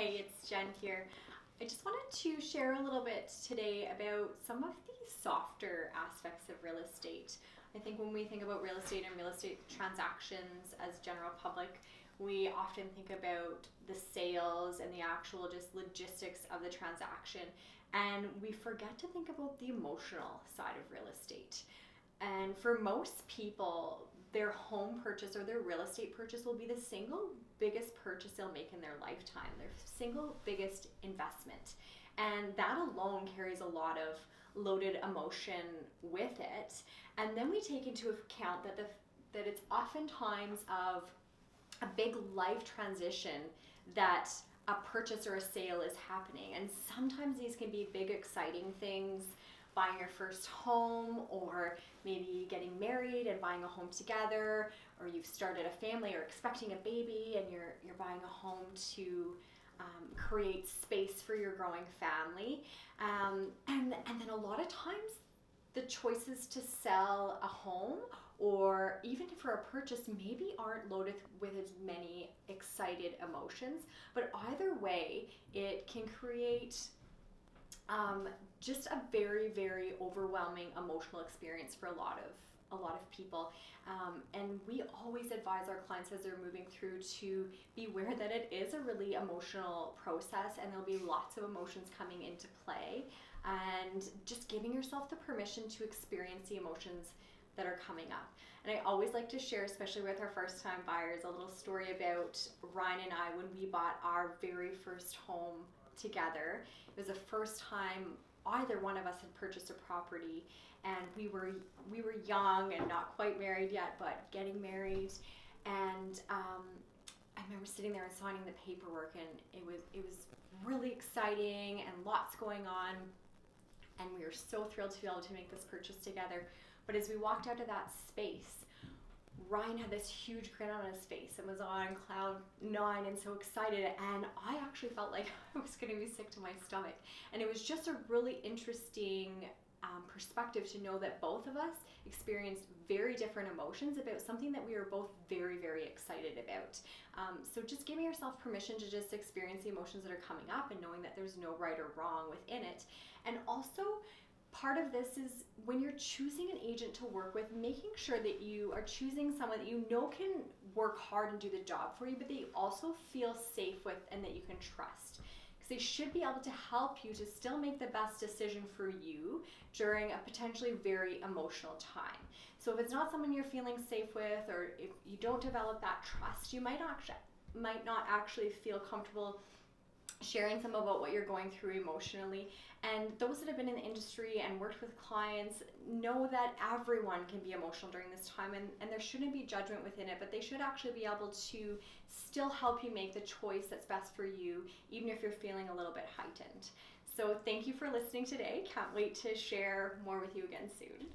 Hey, it's Jen here. I just wanted to share a little bit today about some of the softer aspects of real estate. I think when we think about real estate and real estate transactions as general public, we often think about the sales and the actual just logistics of the transaction, and we forget to think about the emotional side of real estate. And for most people, their home purchase or their real estate purchase will be the single biggest purchase they'll make in their lifetime, their single biggest investment. And that alone carries a lot of loaded emotion with it. And then we take into account that it's oftentimes of a big life transition that a purchase or a sale is happening. And sometimes these can be big, exciting things, buying your first home, or maybe getting married and buying a home together, or you've started a family or expecting a baby and you're buying a home to create space for your growing family. And then a lot of times the choices to sell a home or even for a purchase maybe aren't loaded with as many excited emotions, but either way it can create just a very, very overwhelming emotional experience for a lot of people. And we always advise our clients as they're moving through to be aware that it is a really emotional process and there'll be lots of emotions coming into play, and just giving yourself the permission to experience the emotions that are coming up. And I always like to share, especially with our first time buyers, a little story about Ryan and I when we bought our very first home together. It was the first time either one of us had purchased a property, and we were young and not quite married yet, but getting married. And I remember sitting there and signing the paperwork, and it was really exciting and lots going on, and we were so thrilled to be able to make this purchase together. But as we walked out of that space, Ryan had this huge grin on his face and was on cloud nine and so excited, and I actually felt like I was going to be sick to my stomach. And it was just a really interesting perspective to know that both of us experienced very different emotions about something that we were both very, very excited about. So just giving yourself permission to just experience the emotions that are coming up and knowing that there's no right or wrong within it. And also, part of this is when you're choosing an agent to work with, making sure that you are choosing someone that you know can work hard and do the job for you, but that you also feel safe with and that you can trust. Because they should be able to help you to still make the best decision for you during a potentially very emotional time. So if it's not someone you're feeling safe with, or if you don't develop that trust, you might not actually feel comfortable sharing some about what you're going through emotionally. And those that have been in the industry and worked with clients know that everyone can be emotional during this time, and there shouldn't be judgment within it, but they should actually be able to still help you make the choice that's best for you, even if you're feeling a little bit heightened. So thank you for listening today. Can't wait to share more with you again soon.